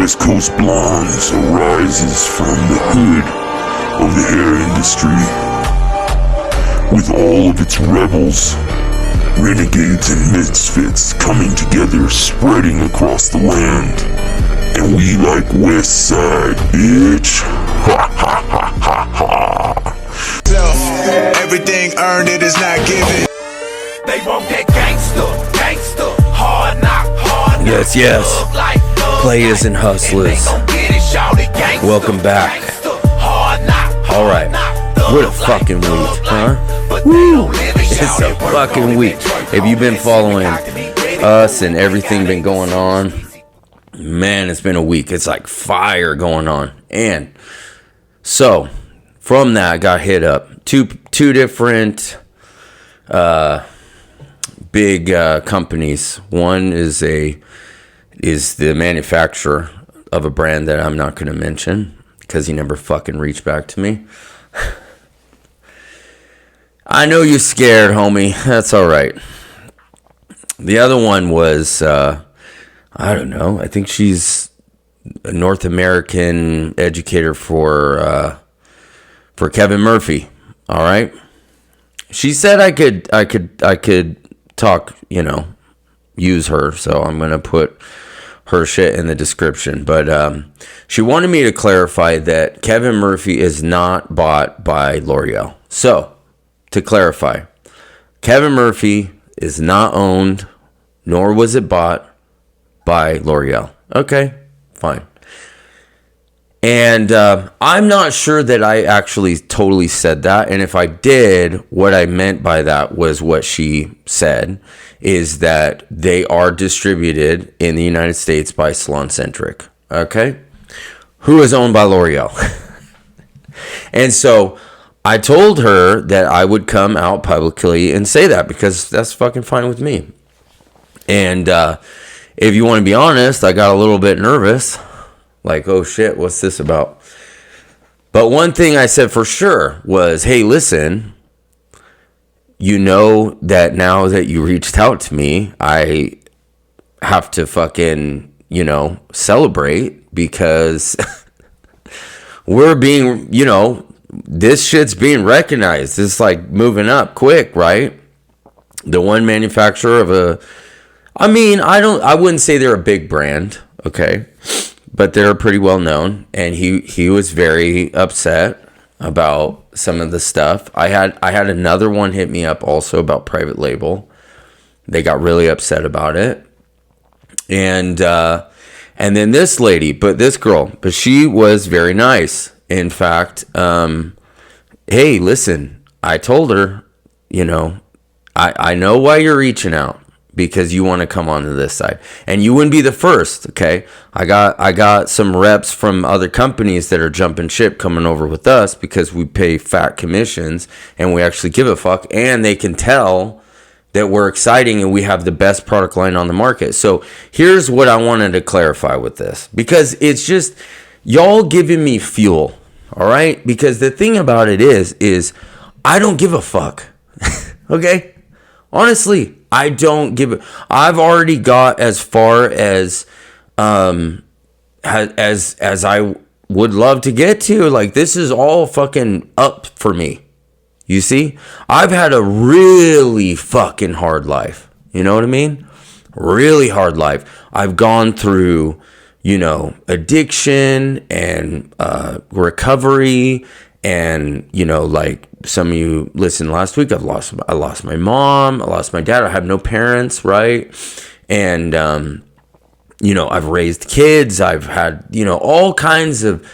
West Coast Blondes arises from the hood of the hair industry, with all of its rebels, renegades and misfits coming together, spreading across the land. And we like West Side, bitch. Ha ha ha ha ha. Everything earned, it is not given. They want that gangster, hard knock. Yes. Players and hustlers. Welcome back. Alright. What a fucking week, huh? Woo! It's a fucking week. If you've been following us and everything been going on, man, it's been a week. It's like fire going on. And so, from that, I got hit up. Two different big companies. One is the manufacturer of a brand that I'm not going to mention because he never fucking reached back to me. I know you're scared, homie. That's all right. The other one was, I don't know. I think she's a North American educator for Kevin Murphy. All right. She said I could talk, use her. So I'm going to put her shit in the description. But she wanted me to clarify that Kevin Murphy is not bought by L'Oreal. So, to clarify, Kevin Murphy is not owned, nor was it bought by L'Oreal. Okay, fine. And I'm not sure that I actually totally said that. And if I did, what I meant by that was what she said, is that they are distributed in the United States by SalonCentric. Okay? Who is owned by L'Oreal? And so I told her that I would come out publicly and say that because that's fucking fine with me. And if you want to be honest, I got a little bit nervous. Like, oh shit, what's this about? But one thing I said for sure was, hey, listen, you know that now that you reached out to me, I have to fucking, celebrate because we're being, this shit's being recognized. It's like moving up quick, right? The one manufacturer of I wouldn't say they're a big brand, okay? But they're pretty well known, and he was very upset about some of the stuff. I had another one hit me up also about private label. They got really upset about it. And then this girl, she was very nice. In fact, hey, listen, I told her, I know why you're reaching out. Because you want to come onto this side. And you wouldn't be the first, okay? I got some reps from other companies that are jumping ship coming over with us because we pay fat commissions and we actually give a fuck. And they can tell that we're exciting and we have the best product line on the market. So here's what I wanted to clarify with this. Because it's just, y'all giving me fuel, all right? Because the thing about it is I don't give a fuck, okay? Honestly, I don't give it. I've already got as far as I would love to get to. Like, this is all fucking up for me. You see? I've had a really fucking hard life. You know what I mean? Really hard life. I've gone through, addiction and recovery. And, like some of you listened last week, I lost my mom, I lost my dad, I have no parents, right? And, I've raised kids, I've had, all kinds of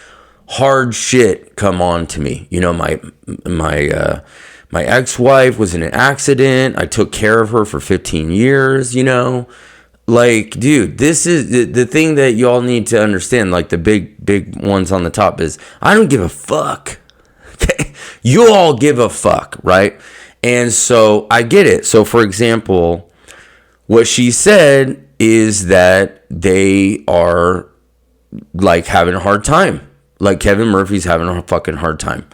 hard shit come on to me. My ex-wife was in an accident, I took care of her for 15 years, Like, dude, this is the thing that y'all need to understand, like the big ones on the top is, I don't give a fuck. Okay, you all give a fuck, right? And so I get it. So for example, what she said is that they are like having a hard time. Like Kevin Murphy's having a fucking hard time.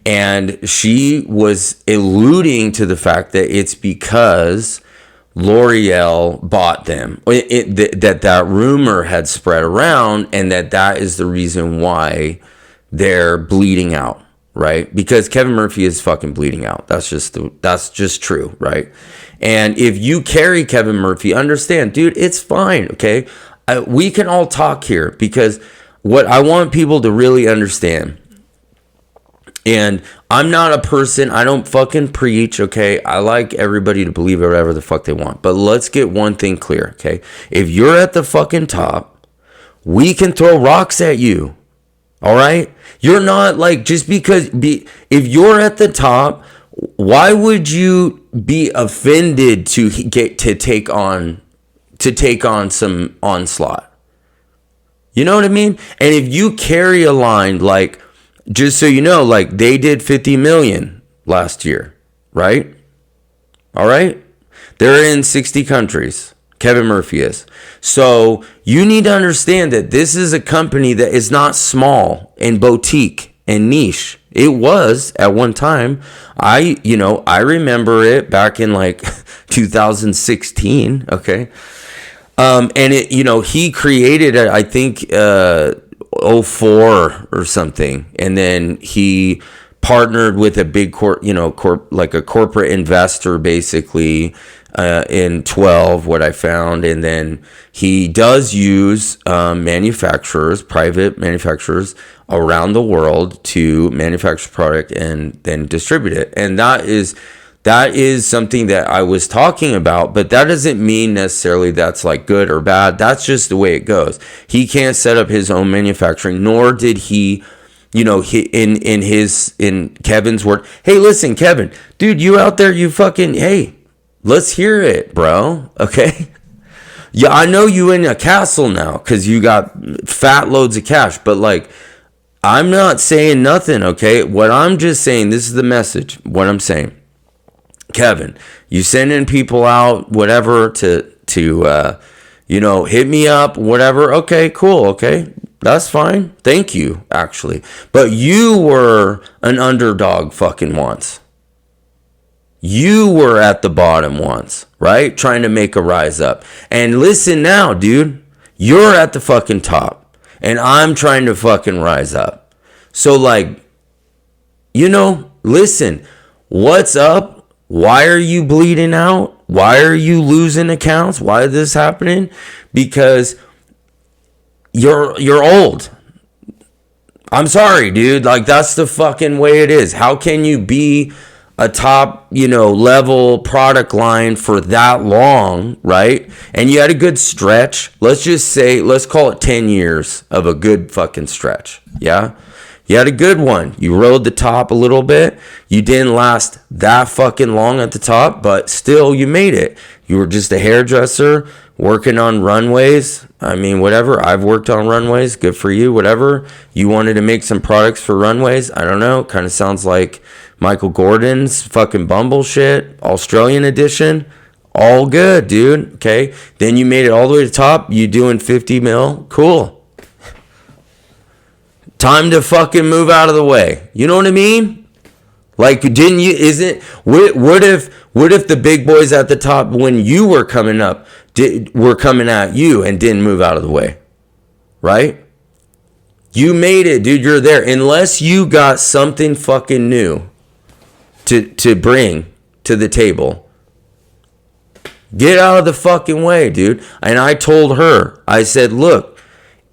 And she was alluding to the fact that it's because L'Oreal bought them. That rumor had spread around, and that is the reason why they're bleeding out, right? Because Kevin Murphy is fucking bleeding out. That's just true, right? And if you carry Kevin Murphy, understand, dude, it's fine, okay? We can all talk here, because what I want people to really understand, and I'm not a person, I don't fucking preach, okay? I like everybody to believe whatever the fuck they want. But let's get one thing clear, okay? If you're at the fucking top, we can throw rocks at you, all right? You're not like, just because, if you're at the top, why would you be offended to get to take on some onslaught? You know what I mean? And if you carry a line like, just so you know, like they did 50 million last year, right? All right? They're in 60 countries. Kevin Murphy is. So you need to understand that this is a company that is not small and boutique and niche. It was at one time. I remember it back in like 2016, okay? And he created it, I think, 04 or something, and then he partnered with a big like a corporate investor, basically, in 12, what I found. And then he does use private manufacturers around the world to manufacture product and then distribute it. And that is something that I was talking about, but that doesn't mean necessarily that's like good or bad. That's just the way it goes. He can't set up his own manufacturing, nor did he, in Kevin's word. Hey, listen, Kevin, dude, you out there, hey, let's hear it, bro. Okay. Yeah, I know you in a castle now because you got fat loads of cash, but like, I'm not saying nothing. Okay. What I'm just saying, this is the message. What I'm saying. Kevin, you sending people out, whatever, to hit me up, whatever. Okay, cool. Okay, that's fine. Thank you, actually. But you were an underdog fucking once. You were at the bottom once, right? Trying to make a rise up. And listen now, dude, you're at the fucking top, and I'm trying to fucking rise up. So like, listen, what's up? Why are you bleeding out? Why are you losing accounts? Why is this happening? Because you're old. I'm sorry, dude. Like, that's the fucking way it is. How can you be a top, level product line for that long, right? And you had a good stretch. Let's call it 10 years of a good fucking stretch. Yeah? You had a good one. You rode the top a little bit. You didn't last that fucking long at the top, but still you made it. You were just a hairdresser working on runways. I mean, whatever. I've worked on runways. Good for you. Whatever. You wanted to make some products for runways. I don't know. Kind of sounds like Michael Gordon's fucking Bumble shit. Australian edition. All good, dude. Okay. Then you made it all the way to the top. You doing 50 mil. Cool. Time to fucking move out of the way. You know what I mean? Like, didn't you? What if the big boys at the top, when you were coming up, were coming at you and didn't move out of the way, right? You made it, dude. You're there. Unless you got something fucking new to bring to the table, get out of the fucking way, dude. And I told her, I said, look.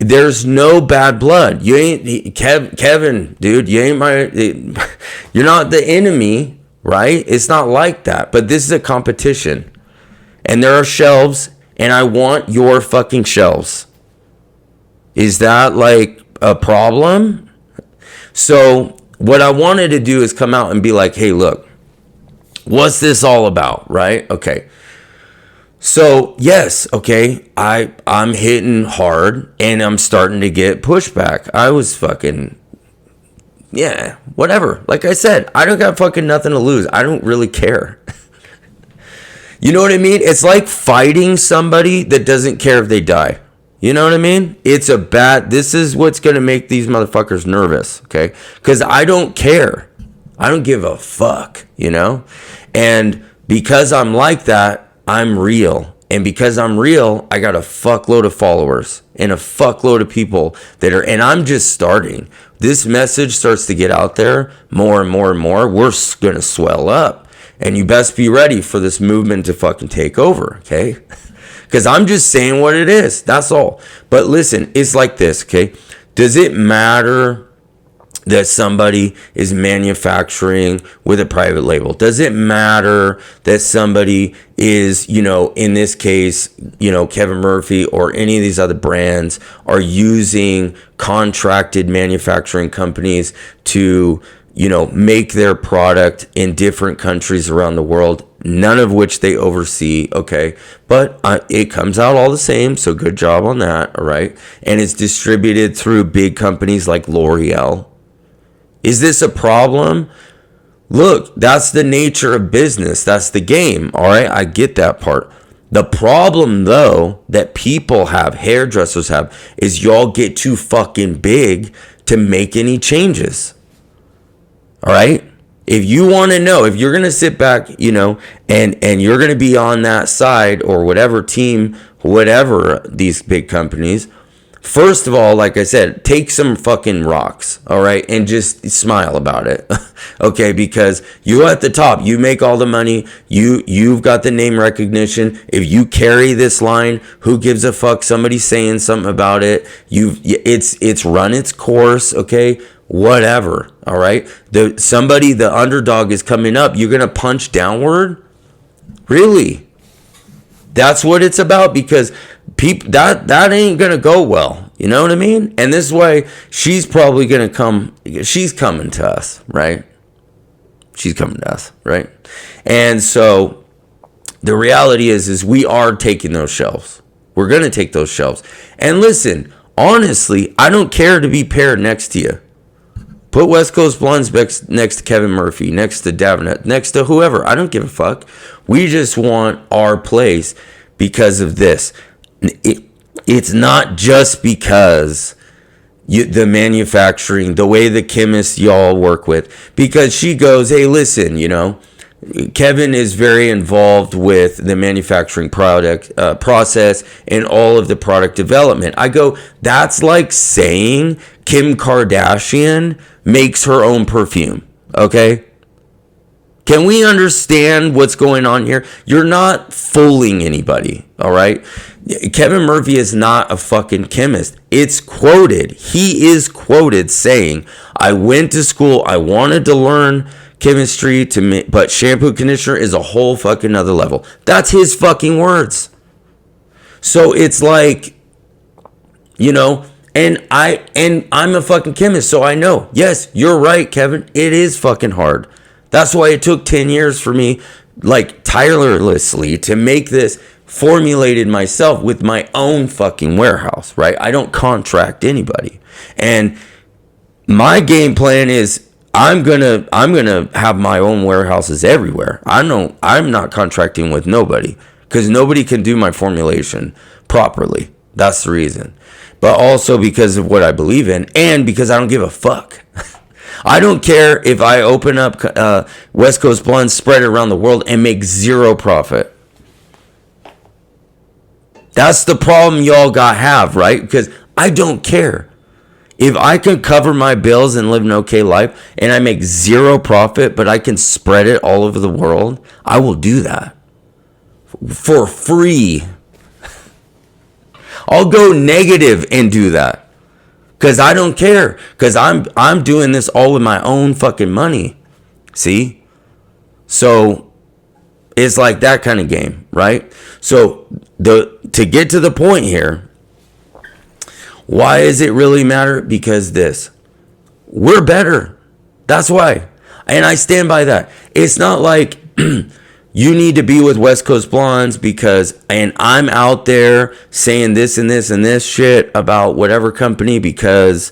There's no bad blood. You ain't Kevin, dude. You ain't you're not the enemy, right? It's not like that. But this is a competition, and there are shelves, and I want your fucking shelves. Is that like a problem? So what I wanted to do is come out and be like, hey, look, what's this all about, right? Okay. So, yes, okay, I'm hitting hard, and I'm starting to get pushback. I was fucking, yeah, whatever. Like I said, I don't got fucking nothing to lose. I don't really care. You know what I mean? It's like fighting somebody that doesn't care if they die. You know what I mean? This is what's going to make these motherfuckers nervous, okay? Because I don't care. I don't give a fuck, And because I'm like that, I'm real. And because I'm real, I got a fuckload of followers and a fuckload of people that are, and I'm just starting. This message starts to get out there more and more and more. We're going to swell up. And you best be ready for this movement to fucking take over, okay? Because I'm just saying what it is. That's all. But listen, it's like this, okay? Does it matter that somebody is manufacturing with a private label? Does it matter that somebody is, in this case, Kevin Murphy or any of these other brands are using contracted manufacturing companies to, make their product in different countries around the world, none of which they oversee, okay? But it comes out all the same, so good job on that, all right? And it's distributed through big companies like L'Oreal. Is this a problem? Look, that's the nature of business. That's the game. All right, I get that part. The problem, though, that people have, hairdressers have, is y'all get too fucking big to make any changes. All right? If you want to know, if you're going to sit back, and you're going to be on that side or whatever team, whatever these big companies, first of all, like I said, take some fucking rocks, all right, and just smile about it, okay? Because you're at the top, you make all the money, you've got the name recognition. If you carry this line, who gives a fuck? Somebody's saying something about it. It's run its course, okay? Whatever, all right. The underdog is coming up. You're gonna punch downward, really? That's what it's about, because people that ain't gonna go well. You know what I mean? And this is why she's probably gonna come. She's coming to us, right? She's coming to us, right? And so the reality is we are taking those shelves. We're gonna take those shelves. And listen, honestly, I don't care to be paired next to you. Put West Coast Blondes next to Kevin Murphy, next to Davenant, next to whoever. I don't give a fuck. We just want our place because of this. It's not just because the manufacturing, the way the chemists y'all work with. Because she goes, hey, listen, Kevin is very involved with the manufacturing process and all of the product development. I go, that's like saying Kim Kardashian makes her own perfume, okay? Can we understand what's going on here? You're not fooling anybody, all right? Kevin Murphy is not a fucking chemist. It's quoted. He is quoted saying, I went to school, I wanted to learn chemistry but shampoo conditioner is a whole fucking other level. That's his fucking words. So it's like, and I'm a fucking chemist, so I know. Yes, you're right, Kevin. It is fucking hard. That's why it took 10 years for me, like tirelessly, to make this, formulated myself with my own fucking warehouse, right? I don't contract anybody. And my game plan is I'm gonna have my own warehouses everywhere. I'm not contracting with nobody because nobody can do my formulation properly. That's the reason. But also because of what I believe in, and because I don't give a fuck. I don't care if I open up West Coast Blondes, spread it around the world, and make zero profit. That's the problem y'all have, right? Because I don't care. If I can cover my bills and live an okay life, and I make zero profit, but I can spread it all over the world, I will do that. For free. I'll go negative and do that. Because I don't care. Because I'm doing this all with my own fucking money. See? So it's like that kind of game, right? So to get to the point here, why does it really matter? Because we're better. That's why. And I stand by that. It's not like you need to be with West Coast Blondes and I'm out there saying this and this and this shit about whatever company because,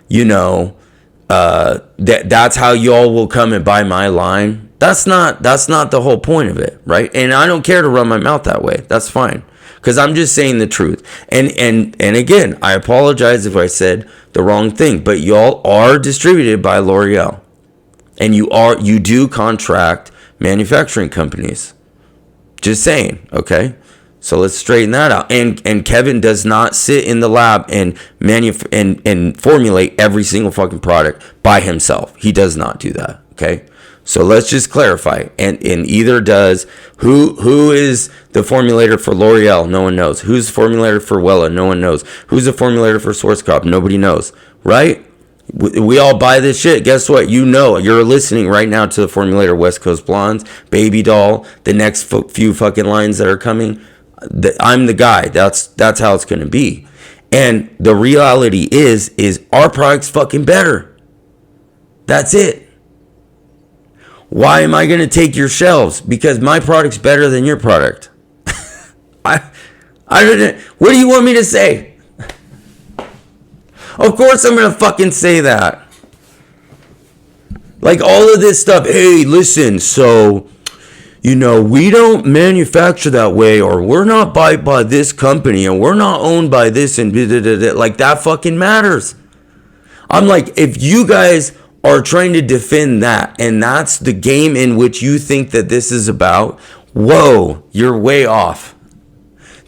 that's how y'all will come and buy my line. That's not the whole point of it, right? And I don't care to run my mouth that way. That's fine. Because I'm just saying the truth. And again, I apologize if I said the wrong thing, but y'all are distributed by L'Oreal. And you do contract manufacturing companies Just saying, okay? So let's straighten that out. And Kevin does not sit in the lab and and formulate every single fucking product by himself. He does not do that, okay? So let's just clarify. And either does who is the formulator for L'Oreal? No one knows. Who's the formulator for Wella? No one knows. Who's the formulator for Schwarzkopf? Nobody knows, right? We all buy this shit. Guess what? You know, you're listening right now to the formulator West Coast Blondes, Baby Doll, the next few fucking lines that are coming. I'm the guy. That's how it's gonna be. And the reality is our product's fucking better. That's it. Why am I gonna take your shelves? Because my product's better than your product. I don't. What do you want me to say? Of course I'm gonna fucking say that. Like all of this stuff. Hey, listen. So, we don't manufacture that way, or we're not by this company, and we're not owned by this, and like that fucking matters. I'm like, if you guys are trying to defend that, and that's the game in which you think that this is about, whoa, you're way off.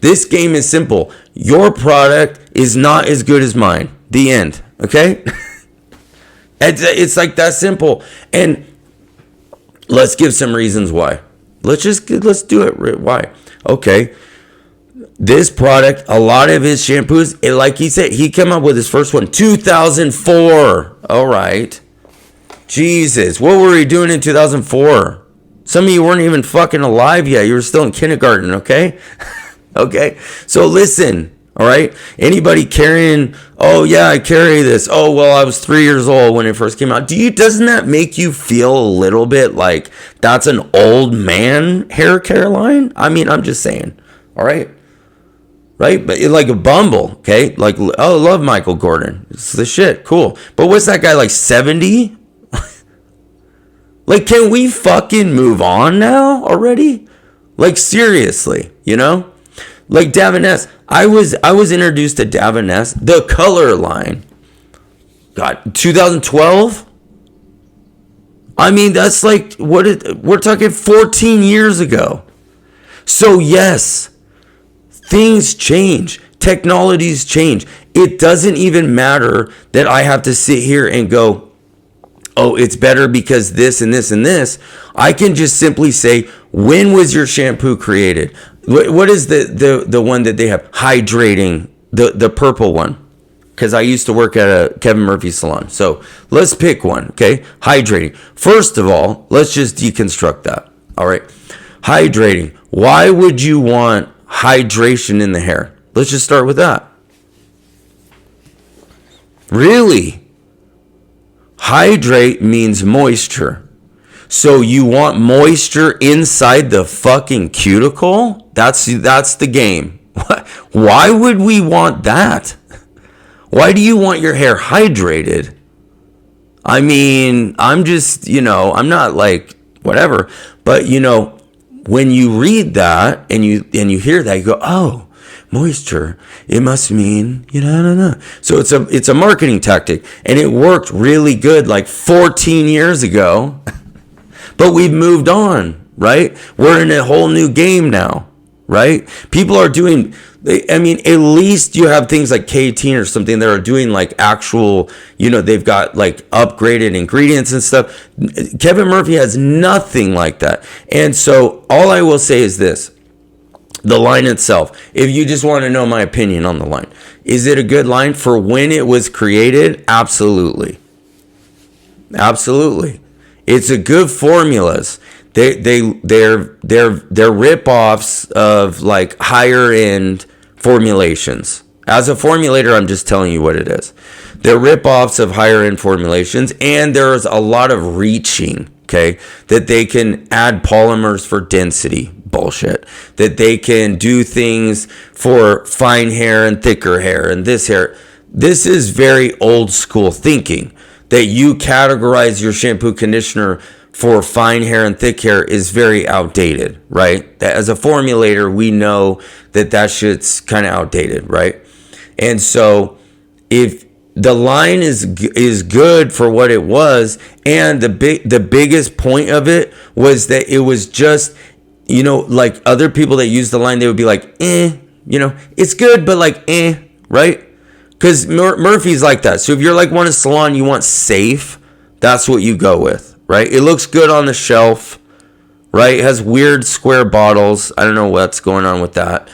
This game is simple. Your product is not as good as mine. The end. Okay? It's like that simple. And let's give some reasons why. Let's do it. Why? Okay. This product, a lot of his shampoos, like he said, he came up with his first one 2004. All right. Jesus, what were you doing in 2004? Some of you weren't even fucking alive yet. You were still in kindergarten, okay? Okay? So listen, all right? Anybody carrying, oh yeah, I carry this. Oh, well, I was 3 years old when it first came out. Doesn't that make you feel a little bit like that's an old man hair care line? I mean, I'm just saying, all right? Right? But like a Bumble, okay? Like, oh, I love Michael Gordon. It's the shit, cool. But what's that guy, like 70? Like, can we fucking move on now already? Like, seriously, Like Davines, I was introduced to Davines, the color line. God, 2012? I mean, that's like, we're talking 14 years ago. So yes, things change. Technologies change. It doesn't even matter that I have to sit here and go, oh, it's better because this and this and this. I can just simply say, when was your shampoo created? What is the one that they have? Hydrating, the purple one. Because I used to work at a Kevin Murphy salon. So let's pick one, okay? Hydrating. First of all, let's just deconstruct that. All right. Hydrating. Why would you want hydration in the hair? Let's just start with that. Really? Hydrate means moisture. So you want moisture inside the fucking cuticle? That's the game. Why would we want that? Why do you want your hair hydrated? I mean, I'm just, I'm not like whatever, but when you read that and you hear that, you go, oh, moisture, it must mean, So it's a marketing tactic, and it worked really good like 14 years ago, but we've moved on, right? We're in a whole new game now, right? People are doing, at least you have things like K18 or something that are doing like actual, they've got like upgraded ingredients and stuff. Kevin Murphy has nothing like that. And so all I will say is this. The line itself, if you just want to know my opinion on the line, is it a good line for when it was created? Absolutely. Absolutely. It's a good formulas. They're rip-offs of like higher end formulations. As a formulator, I'm just telling you what it is. They're rip-offs of higher end formulations, and there's a lot of reaching, okay, that they can add polymers for density. Bullshit. That they can do things for fine hair and thicker hair and this hair. This is very old school thinking. That you categorize your shampoo conditioner for fine hair and thick hair is very outdated, right? That as a formulator, we know that shit's kind of outdated, right? And so if the line is good for what it was, and the biggest point of it was that it was just you know, like other people that use the line, they would be like, you know, it's good, but like, right? Because Murphy's like that. So if you're like want a salon, you want safe, that's what you go with, right? It looks good on the shelf, right? It has weird square bottles. I don't know what's going on with that,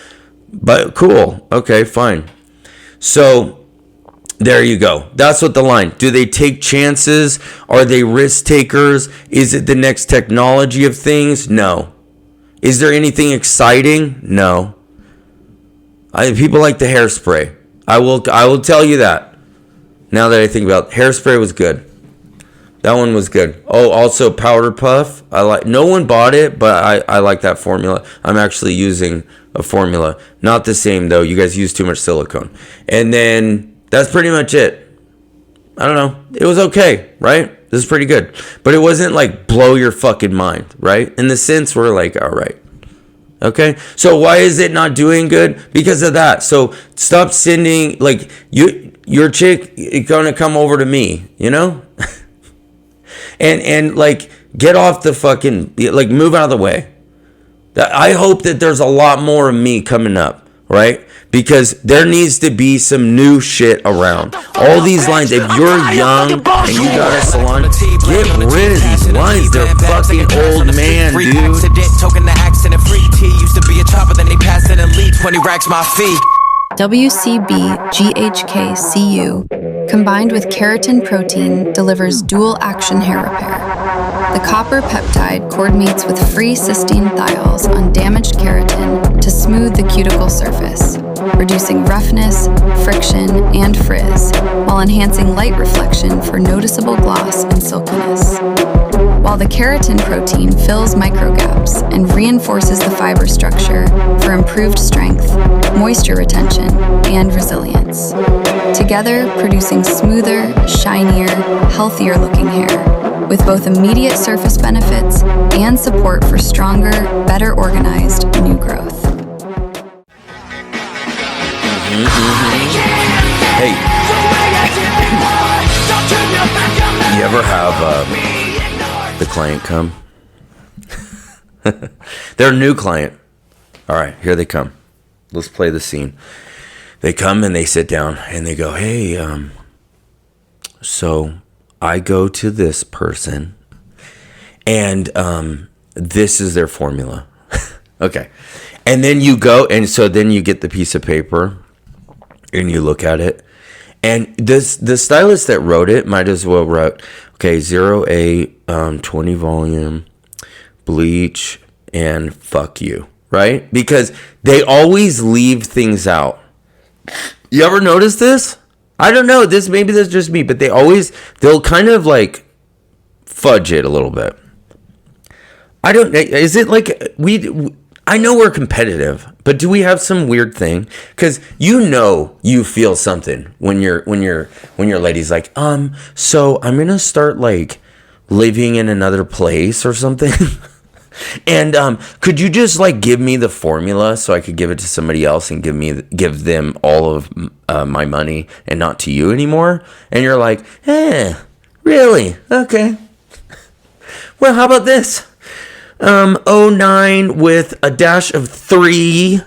but cool. Okay, fine. So there you go. That's what the line. Do they take chances? Are they risk takers? Is it the next technology of things? No. Is there anything exciting? No. People like the hairspray. I will tell you that. Now that I think about it, hairspray was good. That one was good. Oh, also powder puff. No one bought it, but I like that formula. I'm actually using a formula. Not the same though. You guys use too much silicone. And then that's pretty much it. I don't know. It was okay, right? This is pretty good. But it wasn't like blow your fucking mind, right? In the sense we're like, all right. Okay, so why is it not doing good? Because of that. So stop sending, like, your chick is gonna come over to me, you know? and like, get off the fucking, like, move out of the way. I hope that there's a lot more of me coming up, right? Because there needs to be some new shit around. All these lines, if you're young and you got a salon, get rid of these lines. They're fucking old man, dude. Token the accent and free tea used to be a chopper, then they passed it and lead 20 racks my fee. WCB GHK-Cu combined with keratin protein delivers dual action hair repair. The copper peptide coordinates with free cysteine thiols on damaged keratin to smooth the cuticle surface, reducing roughness, friction, and frizz, while enhancing light reflection for noticeable gloss and silkiness. While the keratin protein fills microgaps and reinforces the fiber structure for improved strength, moisture retention, and resilience. Together, producing smoother, shinier, healthier looking hair, with both immediate surface benefits and support for stronger, better organized new growth. Hey, you ever have the client come? They're a new client. All right, here they come. Let's play the scene. They come and they sit down and they go, hey, so I go to this person and this is their formula. Okay. And then you go, and so then you get the piece of paper and you look at it. And the stylist that wrote it might as well wrote, okay, 08, 20 volume, bleach, and fuck you, right? Because they always leave things out. You ever notice this? I don't know. Maybe that's just me, but they'll kind of like fudge it a little bit. I don't. Is it like I know we're competitive, but do we have some weird thing? Because you feel something when your lady's like, so I'm gonna start like living in another place or something. And could you just like give me the formula so I could give it to somebody else and give them all of my money and not to you anymore? And you're like, really? Okay. Well, how about this? 09 with a dash of 3,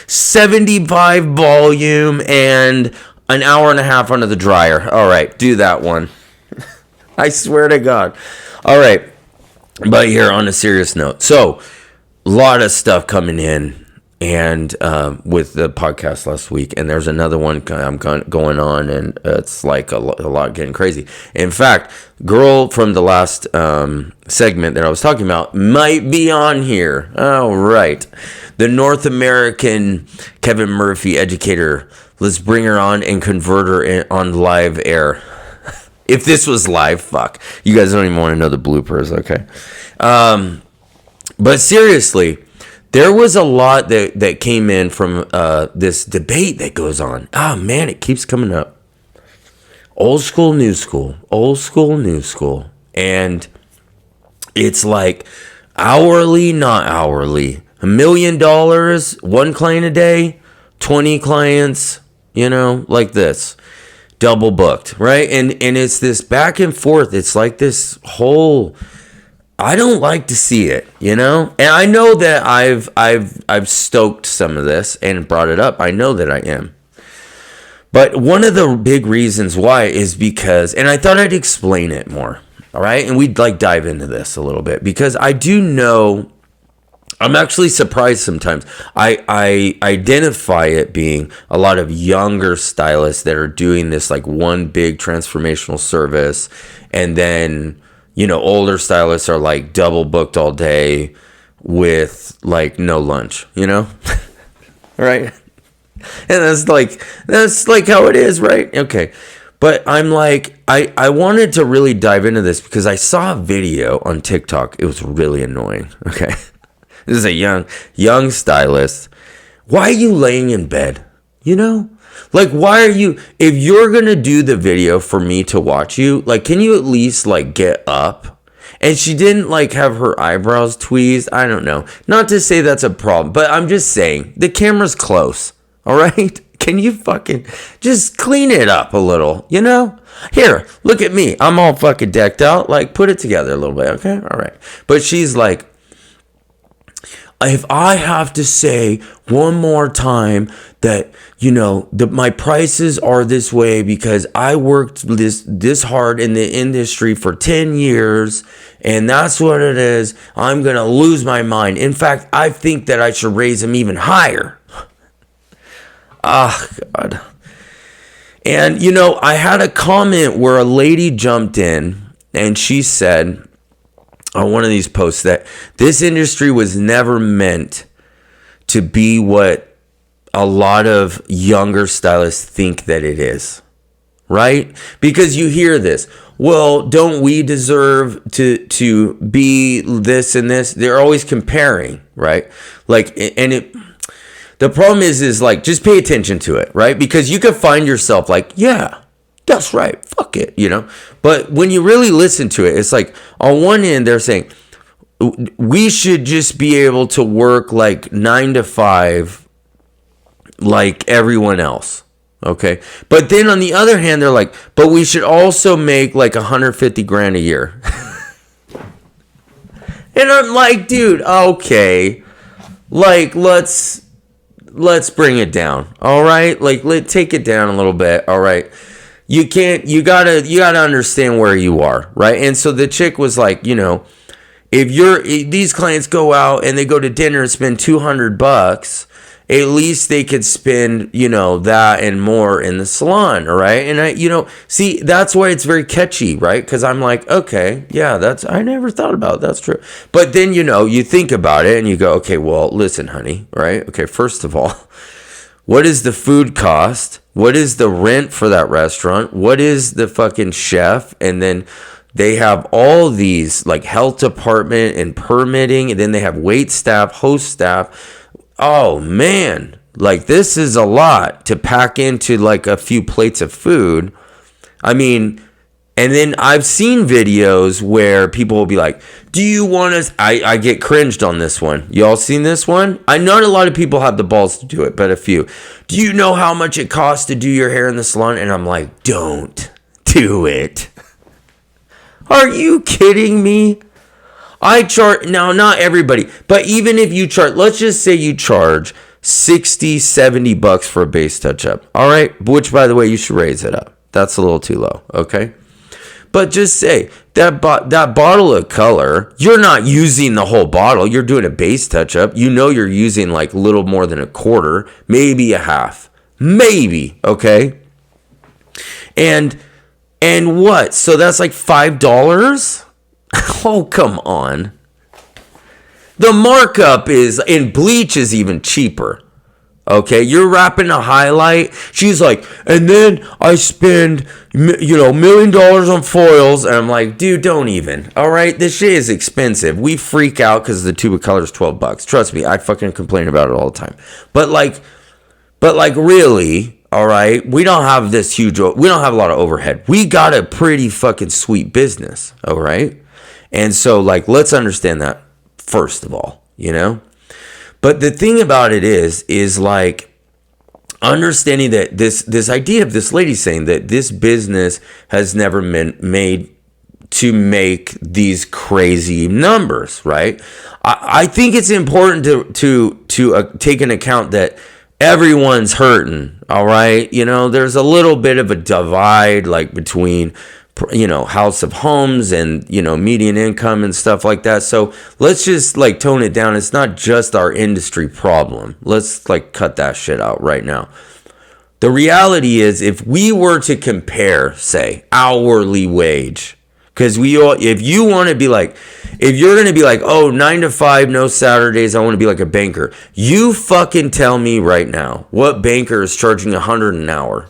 75 volume, and an hour and a half under the dryer. All right, do that one. I swear to God. All right. But here, on a serious note, so a lot of stuff coming in, and with the podcast last week, and there's another one I'm going on, and it's like a lot getting crazy. In fact, girl from the last segment that I was talking about might be on here. All right, the North American Kevin Murphy educator. Let's bring her on and convert her on live air. If this was live, fuck. You guys don't even want to know the bloopers, okay? But seriously, there was a lot that came in from this debate that goes on. Oh, man, it keeps coming up. Old school, new school. Old school, new school. And it's like hourly, not hourly. $1 million, one client a day, 20 clients, like this. Double booked, right? And it's this back and forth. It's like this whole, I don't like to see it, you know? And I know that I've stoked some of this and brought it up. I know that I am. But one of the big reasons why is because, and I thought I'd explain it more, all right? And we'd like dive into this a little bit because I do know, I'm actually surprised sometimes. I identify it being a lot of younger stylists that are doing this like one big transformational service, and then, you know, older stylists are like double booked all day with like no lunch, you know? Right? And that's like how it is, right? Okay. But I'm like, I wanted to really dive into this because I saw a video on TikTok. It was really annoying. Okay. This is a young stylist. Why are you laying in bed? You know? Like, why are you, if you're going to do the video for me to watch you, like, can you at least like get up? And she didn't like have her eyebrows tweezed. I don't know. Not to say that's a problem, but I'm just saying the camera's close. All right? Can you fucking just clean it up a little, you know? Here, look at me. I'm all fucking decked out. Like, put it together a little bit, okay? All right. But she's like, if I have to say one more time that, you know, my prices are this way because I worked this hard in the industry for 10 years and that's what it is, I'm going to lose my mind. In fact, I think that I should raise them even higher. Ah, God. And, you know, I had a comment where a lady jumped in and she said on one of these posts that this industry was never meant to be what a lot of younger stylists think that it is, right? Because you hear this, well, don't we deserve to be this and this? They're always comparing, right? Like, and it... The problem is like, just pay attention to it, right? Because you could find yourself like, yeah, that's right, fuck it, you know? But when you really listen to it, it's like, on one end, they're saying, we should just be able to work like 9 to 5 like everyone else, okay? But then on the other hand, they're like, but we should also make like 150 grand a year. And I'm like, dude, okay, like, let's bring it down. All right. Like, take it down a little bit. All right. You gotta understand where you are. Right. And so the chick was like, you know, if these clients go out and they go to dinner and spend $200, at least they could spend, you know, that and more in the salon. All right. And see, that's why it's very catchy. Right. Cause I'm like, okay, yeah, I never thought about it. That's true. But then, you know, you think about it and you go, okay, well, listen, honey. Right. Okay. First of all, what is the food cost? What is the rent for that restaurant? What is the fucking chef? And then they have all these like health department and permitting. And then they have wait staff, host staff. Oh man, like this is a lot to pack into like a few plates of food. I mean, and then I've seen videos where people will be like, do you want us? I get cringed on this one. Y'all seen this one? I know a lot of people have the balls to do it, but a few. Do you know how much it costs to do your hair in the salon? And I'm like, don't do it. Are you kidding me? I charge, now not everybody, but even if you charge, let's just say you charge $60-$70 for a base touch-up. All right, which by the way, you should raise it up. That's a little too low, okay? But just say that bottle of color, you're not using the whole bottle. You're doing a base touch-up. You know you're using like little more than a quarter, maybe a half, maybe, okay? And what? So that's like $5? Oh, come on. The markup is, in bleach is even cheaper. Okay, you're wrapping a highlight. She's like, and then I spend, $1 million on foils. And I'm like, dude, don't even. All right, this shit is expensive. We freak out because the tube of color is $12. Trust me, I fucking complain about it all the time. But like really, all right, we don't have this we don't have a lot of overhead. We got a pretty fucking sweet business, all right? And so, like, let's understand that first of all, you know? But the thing about it is like understanding that this idea of this lady saying that this business has never been made to make these crazy numbers, right? I think it's important to take into account that everyone's hurting, all right? You know, there's a little bit of a divide like between, you know, house of homes and, you know, median income and stuff like that. So let's just like tone it down. It's not just our industry problem. Let's like cut that shit out right now. The reality is, if we were to compare, say, hourly wage, because if you want to be like, if you're going to be like, oh, 9 to 5, no Saturdays, I want to be like a banker. You fucking tell me right now what banker is charging $100 an hour.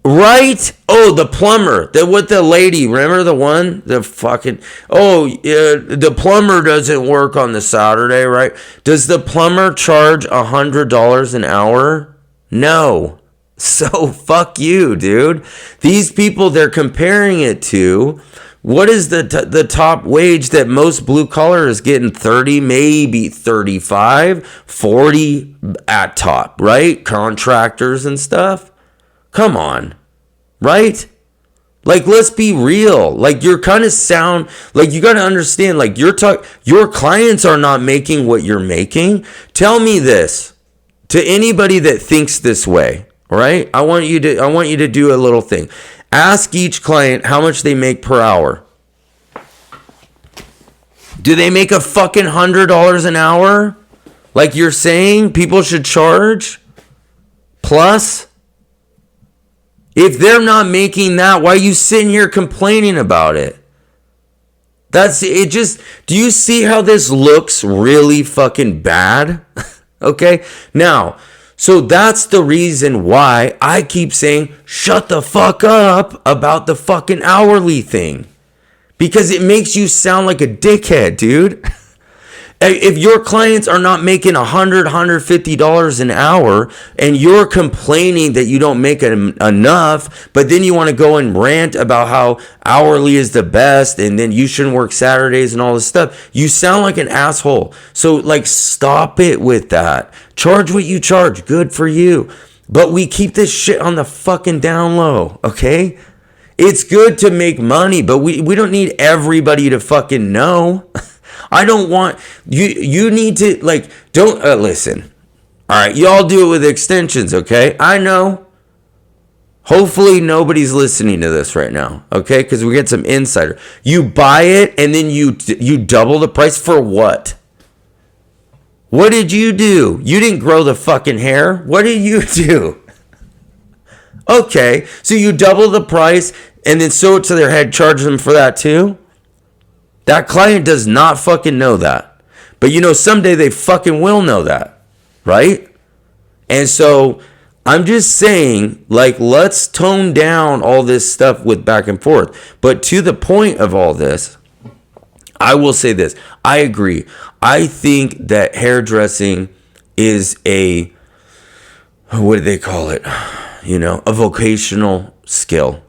Right? Oh, the plumber. With the lady. Remember the one? The fucking... Oh, the plumber doesn't work on the Saturday, right? Does the plumber charge $100 an hour? No. So, fuck you, dude. These people they're comparing it to... What is the top wage that most blue collar is getting? 30, maybe 35, 40 at top, right? Contractors and stuff. Come on, right? Like, let's be real. Like, you're kind of sound, like, you got to understand, like, your clients are not making what you're making. Tell me this to anybody that thinks this way, all right? I want you to do a little thing. Ask each client how much they make per hour. Do they make a fucking $100 an hour? Like you're saying people should charge? Plus? If they're not making that, why are you sitting here complaining about it? Do you see how this looks really fucking bad? Okay? Now, so that's the reason why I keep saying, shut the fuck up about the fucking hourly thing. Because it makes you sound like a dickhead, dude. If your clients are not making $100, $150 an hour and you're complaining that you don't make enough, but then you want to go and rant about how hourly is the best and then you shouldn't work Saturdays and all this stuff, you sound like an asshole. So, like, stop it with that. Charge what you charge. Good for you. But we keep this shit on the fucking down low, okay? It's good to make money, but we don't need everybody to fucking know. I don't want you need to, like, don't listen. All right, y'all do it with extensions, okay? I know. Hopefully nobody's listening to this right now, okay? Because we get some insider. You buy it and then you double the price for what? What did you do? You didn't grow the fucking hair. What did you do? Okay, so you double the price and then sew it to their head, charge them for that too? That client does not fucking know that. But you know, someday they fucking will know that, right? And so I'm just saying, like, let's tone down all this stuff with back and forth. But to the point of all this, I will say this. I agree. I think that hairdressing is what do they call it? You know, a vocational skill.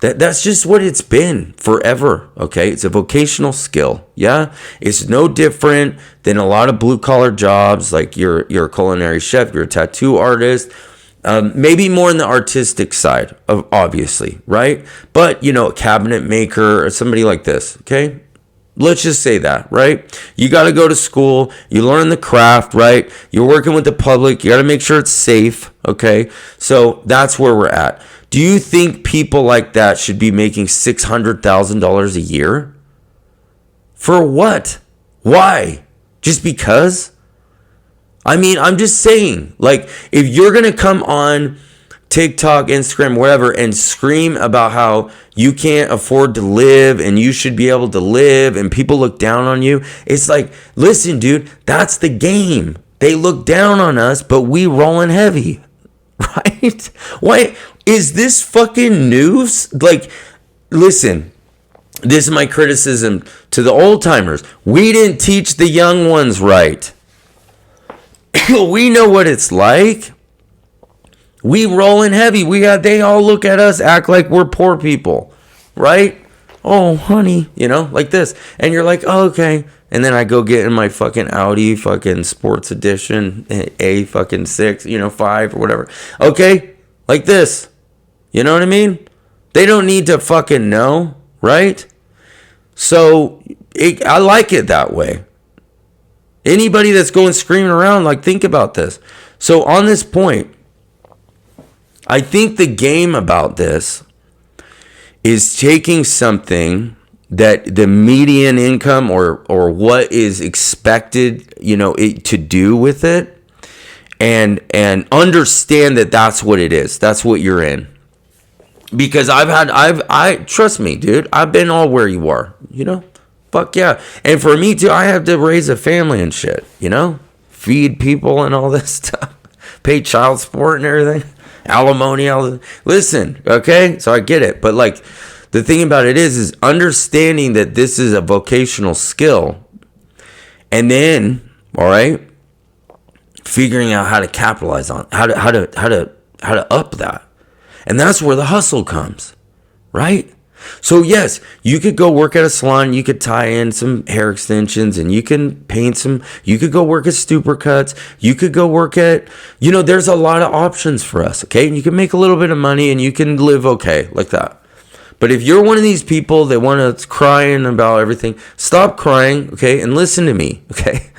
That's just what it's been forever, okay? It's a vocational skill, yeah? It's no different than a lot of blue-collar jobs, like you're a culinary chef, you're a tattoo artist, maybe more in the artistic side, of obviously, right? But, you know, a cabinet maker or somebody like this, okay? Let's just say that, right? You got to go to school, you learn the craft, right? You're working with the public, you got to make sure it's safe, okay? So that's where we're at. Do you think people like that should be making $600,000 a year? For what? Why? Just because? I mean, I'm just saying, like, if you're going to come on TikTok, Instagram, wherever, and scream about how you can't afford to live and you should be able to live and people look down on you, it's like, listen, dude, that's the game. They look down on us, but we rolling heavy, right? Why? Is this fucking news? Like, listen, this is my criticism to the old timers. We didn't teach the young ones right. We know what it's like. We rolling heavy. They all look at us, act like we're poor people, right? Oh, honey, you know, like this. And you're like, oh, okay. And then I go get in my fucking Audi fucking sports edition, A fucking 6, 5 or whatever. Okay, like this. You know what I mean? They don't need to fucking know, right? So I like it that way. Anybody that's going screaming around, like, think about this. So on this point, I think the game about this is taking something that the median income or what is expected, to do with it, and understand that that's what it is. That's what you're in. Because I trust me, dude. I've been all where you are, Fuck yeah. And for me too, I have to raise a family and shit, feed people and all this stuff, pay child support and everything, alimony, listen, okay? So I get it. But like, the thing about it is understanding that this is a vocational skill, and then, all right, figuring out how to capitalize on, how to up that. And that's where the hustle comes, right? So yes, you could go work at a salon, you could tie in some hair extensions, and you can paint you could go work at Stupor Cuts, you could go work at, there's a lot of options for us, okay? And you can make a little bit of money and you can live okay like that. But if you're one of these people that want to crying about everything, stop crying, okay? And listen to me, okay?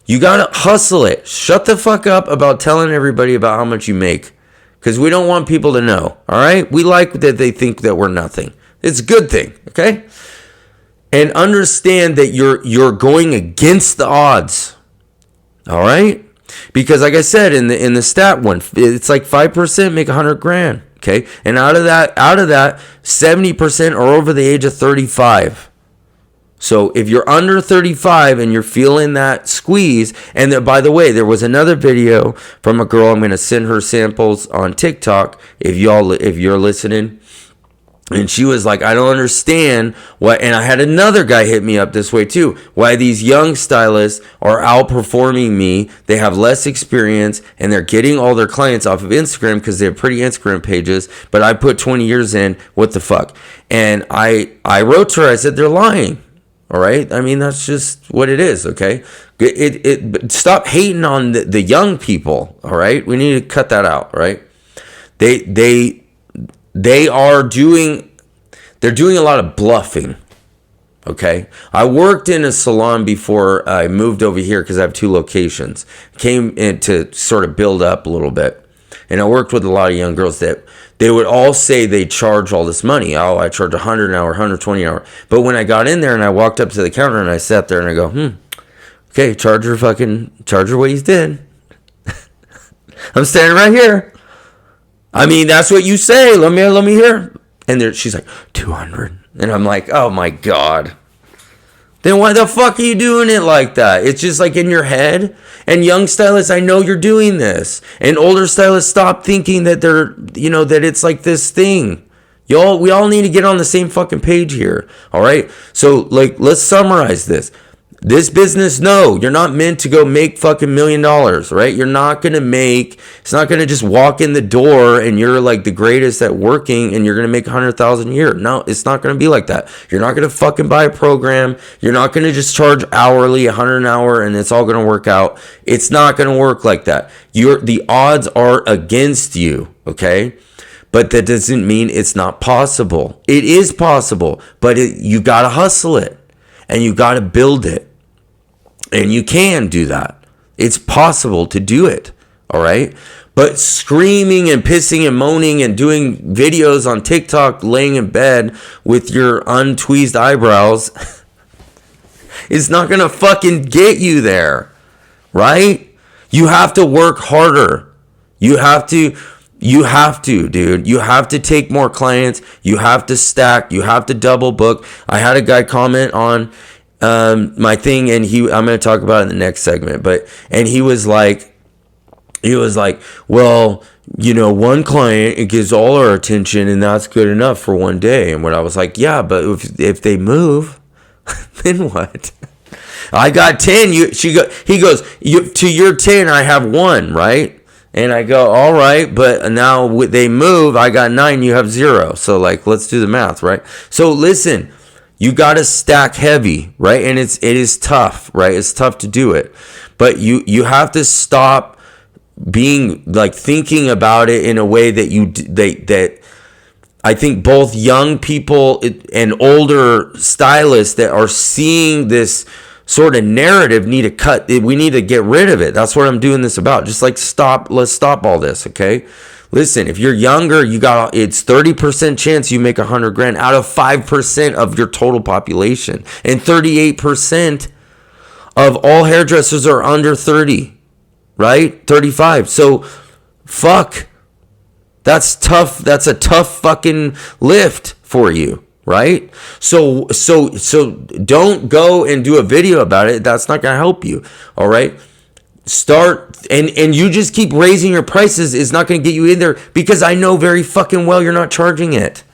You got to hustle it. Shut the fuck up about telling everybody about how much you make. Because we don't want people to know, all right? We like that they think that we're nothing. It's a good thing, okay? And understand that you're going against the odds, all right? Because like I said in the stat one, it's like 5% make 100 grand, okay? And out of that, 70% are over the age of 35. So if you're under 35 and you're feeling that squeeze, and then, by the way, there was another video from a girl. I'm going to send her samples on TikTok if you're listening. And she was like, I don't understand why. And I had another guy hit me up this way too. Why these young stylists are outperforming me. They have less experience and they're getting all their clients off of Instagram because they have pretty Instagram pages. But I put 20 years in. What the fuck? And I wrote to her. I said, they're lying. All right. I mean, that's just what it is. Okay. Stop hating on the young people. All right. We need to cut that out. Right. They're doing a lot of bluffing. Okay. I worked in a salon before I moved over here because I have 2 locations. Came in to sort of build up a little bit. And I worked with a lot of young girls that they would all say they charge all this money. Oh, I charge $100 an hour, $120 an hour. But when I got in there and I walked up to the counter and I sat there and I go, okay, charge her what you did. I'm standing right here. I mean, that's what you say. Let me hear. And she's like, 200. And I'm like, oh my God. Then why the fuck are you doing it like that? It's just like in your head. And young stylists, I know you're doing this. And older stylists, stop thinking that they're, that it's like this thing. We all need to get on the same fucking page here. All right. So like, let's summarize this. This business, no, you're not meant to go make fucking $1 million, right? You're not going to it's not going to just walk in the door and you're like the greatest at working and you're going to make 100,000 a year. No, it's not going to be like that. You're not going to fucking buy a program. You're not going to just charge hourly 100 an hour and it's all going to work out. It's not going to work like that. The odds are against you, okay? But that doesn't mean it's not possible. It is possible, but you got to hustle it and you got to build it. And you can do that. It's possible to do it. All right. But screaming and pissing and moaning and doing videos on TikTok, laying in bed with your untweezed eyebrows is not going to fucking get you there. Right? You have to work harder. You have to, dude. You have to take more clients. You have to stack. You have to double book. I had a guy comment on my thing, and I'm going to talk about it in the next segment, and he was like, well, one client, it gives all our attention and that's good enough for one day. And when I was like, yeah, but if they move, then what? I got 10. He goes, to your 10, I have 1, right? And I go, all right, but now they move, I got 9, you have 0. So like, let's do the math, right? So listen, you got to stack heavy, right? And it is tough, right? It's tough to do it, but you have to stop being like thinking about it in a way that I think both young people and older stylists that are seeing this sort of narrative need to cut it. We need to get rid of it. That's what I'm doing this about. Just like let's stop all this, okay? Listen, if you're younger, it's 30% chance you make 100 grand out of 5% of your total population. And 38% of all hairdressers are under 30, right? 35. So fuck. That's tough. That's a tough fucking lift for you, right? So don't go and do a video about it. That's not gonna help you. All right. Start and you just keep raising your prices is not gonna get you in there, because I know very fucking well you're not charging it.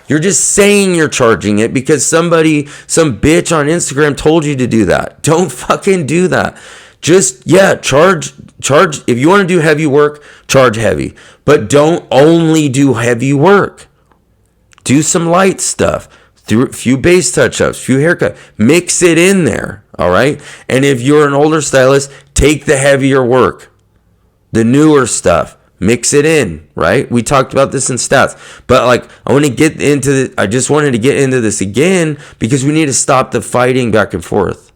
You're just saying you're charging it because some bitch on Instagram told you to do that. Don't fucking do that. Just, charge. If you want to do heavy work, charge heavy. But don't only do heavy work. Do some light stuff. A few base touch-ups, few haircut. Mix it in there, all right? And if you're an older stylist, take the heavier work. The newer stuff. Mix it in, right? We talked about this in stats. But like, I just wanted to get into this again because we need to stop the fighting back and forth.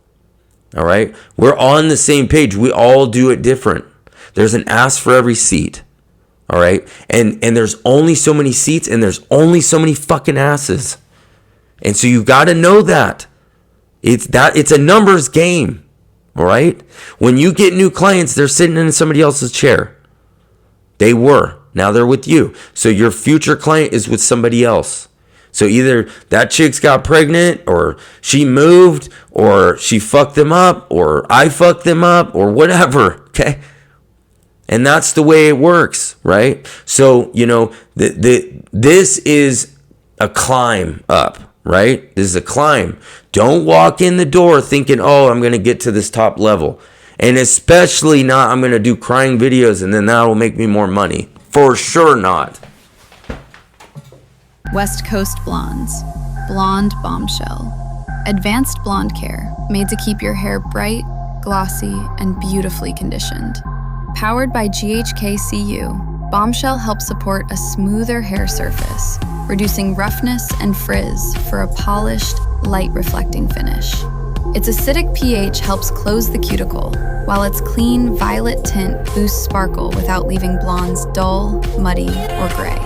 All right. We're on the same page. We all do it different. There's an ass for every seat. All right. And there's only so many seats and there's only so many fucking asses. And so you got to know that. It's a numbers game. All right. When you get new clients, they're sitting in somebody else's chair. They were. Now they're with you. So your future client is with somebody else. So either that chick's got pregnant, or she moved, or she fucked them up, or I fucked them up, or whatever, okay? And that's the way it works, right? So, this is a climb up, right? This is a climb. Don't walk in the door thinking, oh, I'm going to get to this top level. And especially not, I'm going to do crying videos and then that will make me more money. For sure not. West Coast Blondes, Blonde Bombshell. Advanced blonde care, made to keep your hair bright, glossy, and beautifully conditioned. Powered by GHKCU, Bombshell helps support a smoother hair surface, reducing roughness and frizz for a polished, light-reflecting finish. Its acidic pH helps close the cuticle, while its clean violet tint boosts sparkle without leaving blondes dull, muddy, or gray.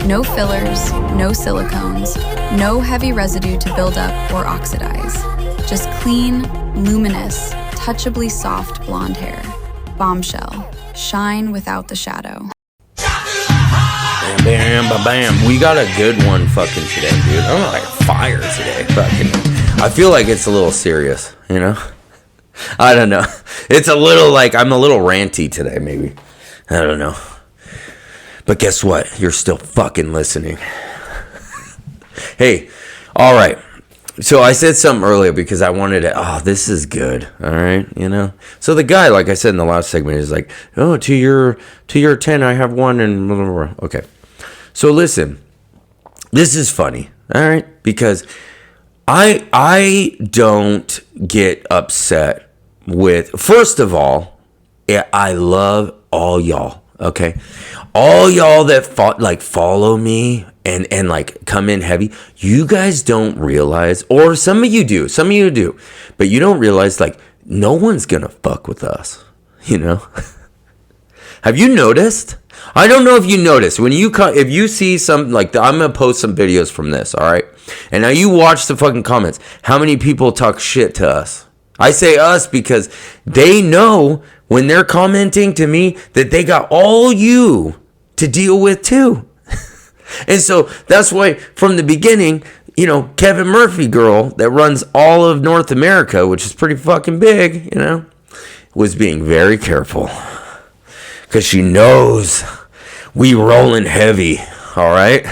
No fillers, no silicones, no heavy residue to build up or oxidize. Just clean, luminous, touchably soft blonde hair. Bombshell. Shine without the shadow. Bam, bam, bam, bam. We got a good one fucking today, dude. I'm like fire today. Fucking. I feel like it's a little serious, I don't know. It's a little like I'm a little ranty today, maybe. I don't know. But guess what? You're still fucking listening. Hey, all right. So I said something earlier because I wanted to, this is good. All right. So the guy, like I said in the last segment, is like, to your 10, I have one and blah, blah, blah. Okay. So listen, this is funny. All right. Because I don't get upset with, first of all, I love all y'all. Okay. All y'all that follow me and like come in heavy, you guys don't realize, or some of you do, but you don't realize like no one's gonna fuck with us, Have you noticed? I don't know if you noticed when if you see some I'm gonna post some videos from this, all right? And now you watch the fucking comments. How many people talk shit to us? I say us because they know when they're commenting to me that they got all you to deal with too. And so that's why from the beginning, Kevin Murphy girl that runs all of North America, which is pretty fucking big, was being very careful. Because she knows we rolling heavy, all right?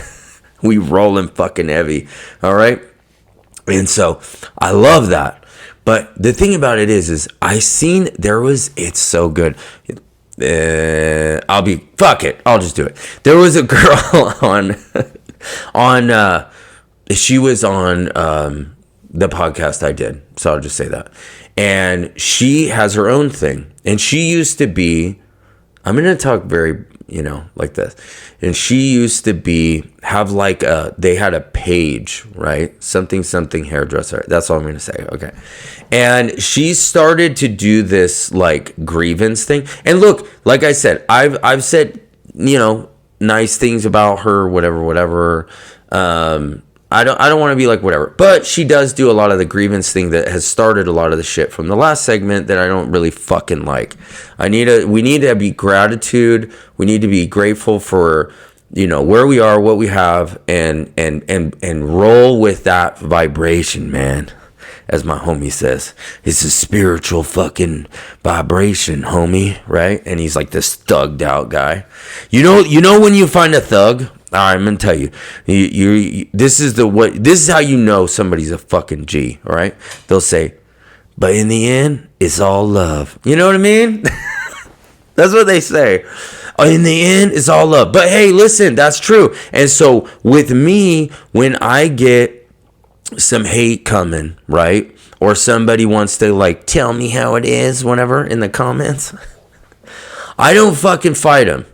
We rolling fucking heavy, all right? And so I love that. But the thing about it is I seen it's so good. I'll just do it. There was a girl she was on the podcast I did. So I'll just say that. And she has her own thing. And she used to be, I'm going to talk very like this. And she used to have like they had a page, right? Something hairdresser. That's all I'm going to say. Okay. And she started to do this like grievance thing. And look, like I said, I've said, nice things about her, whatever. I don't want to be like whatever, but she does do a lot of the grievance thing that has started a lot of the shit from the last segment that I don't really fucking like. We need to be gratitude. We need to be grateful for, where we are, what we have, and roll with that vibration, man. As my homie says, it's a spiritual fucking vibration, homie, right? And he's like this thugged out guy. You know when you find a thug. All right, I'm gonna tell you, this is how you know somebody's a fucking G. All right, they'll say, but in the end, it's all love. You know what I mean? That's what they say. In the end, it's all love. But hey, listen, that's true. And so with me, when I get some hate coming, right, or somebody wants to like tell me how it is, whatever, in the comments, I don't fucking fight them.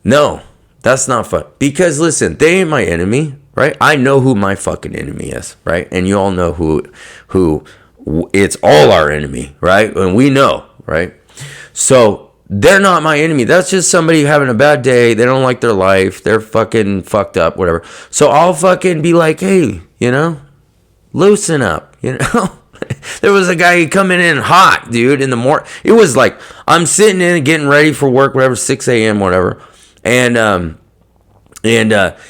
No. That's not fun. Because listen, they ain't my enemy, right? I know who my fucking enemy is, right? And you all know who it's all our enemy, right? And we know, right? So they're not my enemy. That's just somebody having a bad day. They don't like their life. They're fucking fucked up, whatever. So I'll fucking be like, hey, loosen up, There was a guy coming in hot, dude, in the morning. It was like, I'm sitting in getting ready for work, whatever, 6 a.m., whatever. And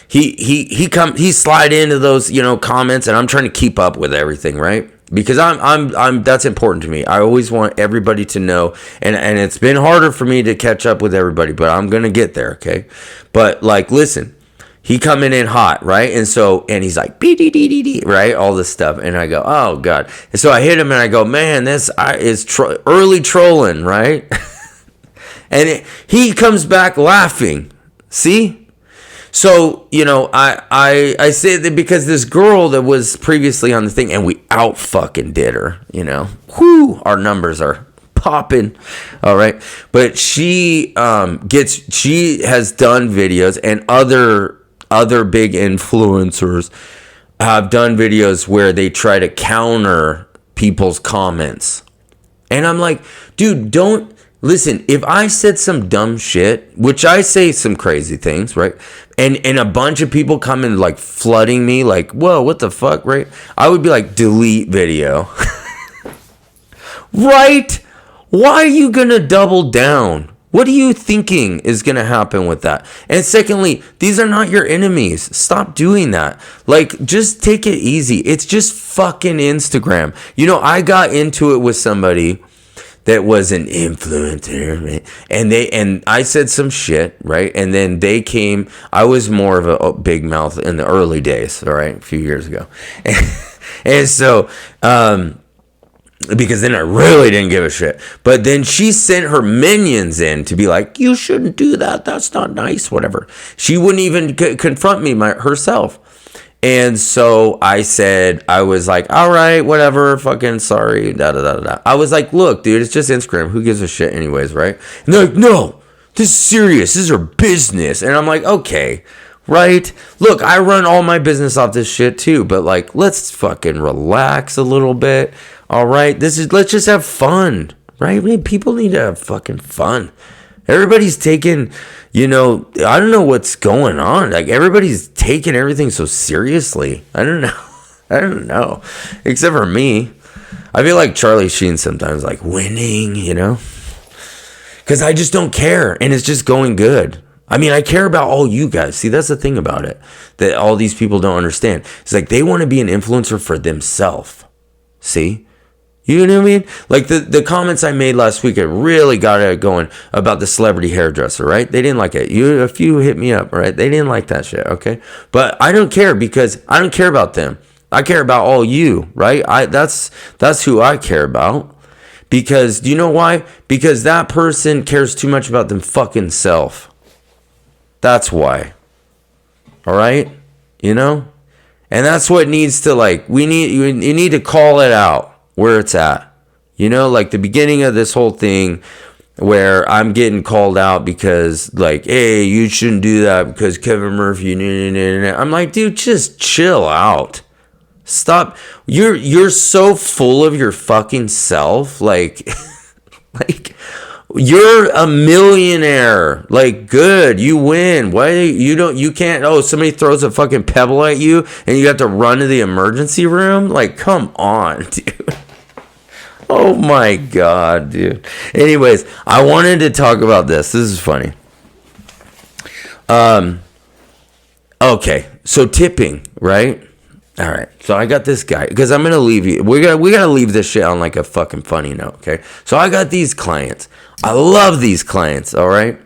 he slide into those, comments, and I'm trying to keep up with everything, right? Because I'm that's important to me. I always want everybody to know, and it's been harder for me to catch up with everybody, but I'm going to get there. Okay. But like, listen, he coming in hot, right? And he's like, BDDDD, right? All this stuff. And I go, oh God. And so I hit him and I go, man, this is early trolling, right? And he comes back laughing. See? So, I say that because this girl that was previously on the thing, and we out fucking did her, Whoo, our numbers are popping. All right. But she has done videos, and other big influencers have done videos where they try to counter people's comments. And I'm like, dude, listen, if I said some dumb shit, which I say some crazy things, right? And a bunch of people come and like flooding me like, whoa, what the fuck, right? I would be like, delete video. Right? Why are you going to double down? What are you thinking is going to happen with that? And secondly, these are not your enemies. Stop doing that. Like, just take it easy. It's just fucking Instagram. I got into it with somebody that was an influencer, right? And I said some shit, right? And then they came. I was more of a big mouth in the early days, all right, a few years ago. And so, because then I really didn't give a shit. But then she sent her minions in to be like, you shouldn't do that. That's not nice, whatever. She wouldn't even confront me herself. And so I was like, all right, whatever, fucking sorry, da-da-da-da. I was like, look, dude, it's just Instagram. Who gives a shit anyways, right? And they're like, no, this is serious. This is our business. And I'm like, okay, right? Look, I run all my business off this shit too, but like, let's fucking relax a little bit, all right? Let's just have fun, right? I mean, people need to have fucking fun. Everybody's taking, I don't know what's going on. Like, everybody's taking everything so seriously. I don't know. Except for me. I feel like Charlie Sheen sometimes, like, winning, Because I just don't care. And it's just going good. I mean, I care about all you guys. See, that's the thing about it. That all these people don't understand. It's like they want to be an influencer for themselves. See? You know what I mean? Like the comments I made last week, it really got it going about the celebrity hairdresser, right? They didn't like it. A few hit me up, right? They didn't like that shit, okay? But I don't care because I don't care about them. I care about all you, right? That's who I care about. Because, do you know why? Because that person cares too much about them fucking self. That's why. All right? And that's what needs to, like, you need to call it out. Where it's at, like the beginning of this whole thing, where I'm getting called out because like, hey, you shouldn't do that because Kevin Murphy. I'm like, dude, just chill out. Stop. You're so full of your fucking self. Like, like you're a millionaire. Like, good, you win. Why you can't? Oh, somebody throws a fucking pebble at you and you have to run to the emergency room. Like, come on, dude. Oh my God, dude. Anyways, I wanted to talk about this. This is funny. Okay, so tipping, right? All right, so I got this guy, because I'm gonna leave you. We gotta leave this shit on like a fucking funny note, okay? So I got these clients. I love these clients. All right,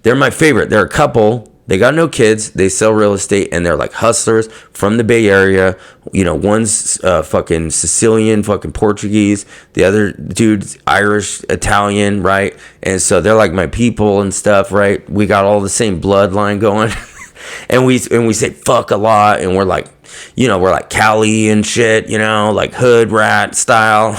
they're my favorite. They're a couple. They got no kids. They sell real estate, and they're like hustlers from the Bay Area. You know, one's fucking Sicilian, fucking Portuguese. The other dude's Irish, Italian, right? And so they're like my people and stuff, right? We got all the same bloodline going, and we say fuck a lot, and we're like, you know, we're like Cali and shit, you know, like hood rat style.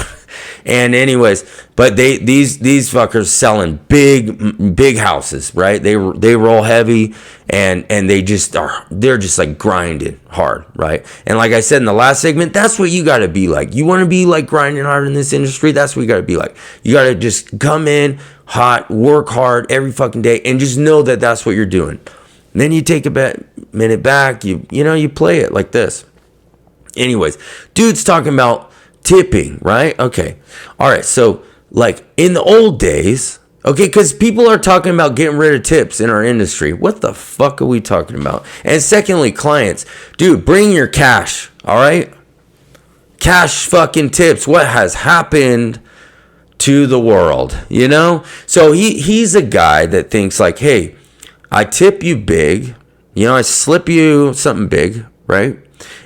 And anyways, but these fuckers selling big houses, right? They roll heavy, and they're just like grinding hard, right? And like I said in the last segment, that's what you got to be like. You want to be like grinding hard in this industry? That's what you got to be like. You got to just come in hot, work hard every fucking day, and just know that that's what you're doing. And then you take a minute back, you play it like this. Anyways, dude's talking about tipping, right? Okay. All right. So like in the old days, okay, because people are talking about getting rid of tips in our industry. What the fuck are we talking about? And secondly, clients, dude, bring your cash. All right. Cash fucking tips. What has happened to the world, you know? So he's a guy that thinks like, hey, I tip you big, you know, I slip you something big, right?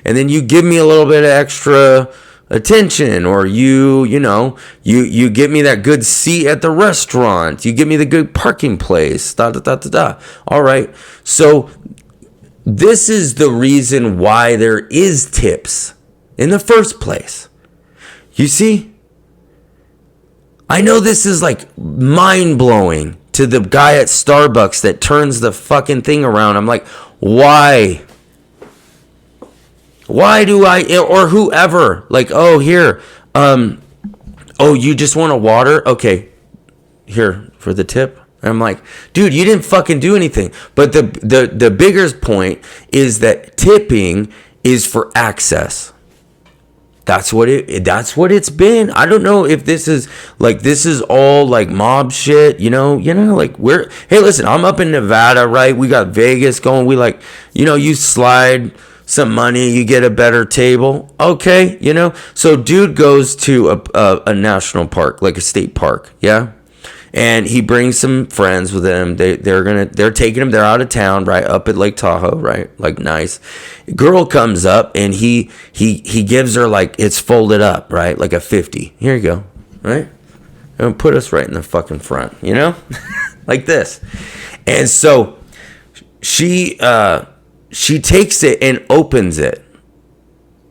And then you give me a little bit of extra attention, or you give me that good seat at the restaurant, you give me the good parking place, All right. So this is the reason why there is tips in the first place. You see? I know this is like mind-blowing to the guy at Starbucks that turns the fucking thing around. I'm like, why? Why do I, or whoever, like, oh, here, oh, you just want a water? Okay, here, for the tip. And I'm like, dude, you didn't fucking do anything. But the bigger point is that tipping is for access. That's what it's been. I don't know if this is all like mob shit, you know, like hey, listen, I'm up in Nevada, right? We got Vegas going. We like, you slide some money, you get a better table. Okay. So dude goes to a national park, like a state park. Yeah. And he brings some friends with him. They're taking him. They're out of town, right, up at Lake Tahoe, right, like nice. Girl comes up and he gives her like it's folded up, right, like a 50. Here you go, right, and put us right in the fucking front, like this. And so she takes it and opens it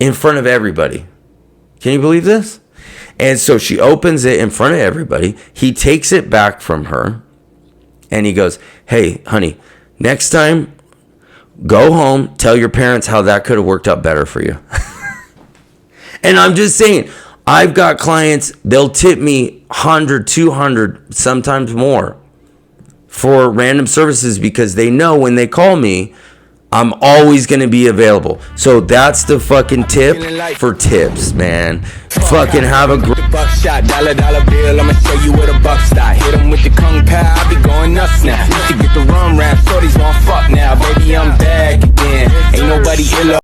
in front of everybody. Can you believe this? And so she opens it in front of everybody. He takes it back from her and he goes, hey, honey, next time, go home, tell your parents how that could have worked out better for you. And I'm just saying, I've got clients, they'll tip me 100, 200, sometimes more for random services because they know when they call me, I'm always going to be available. So that's the fucking tip for tips, man. Fucking have a great buckshot, dollar bill. I'ma show you where the buck stop. Hit 'em with the kung pao, I be going nuts now. Used to get the rum rap, shorties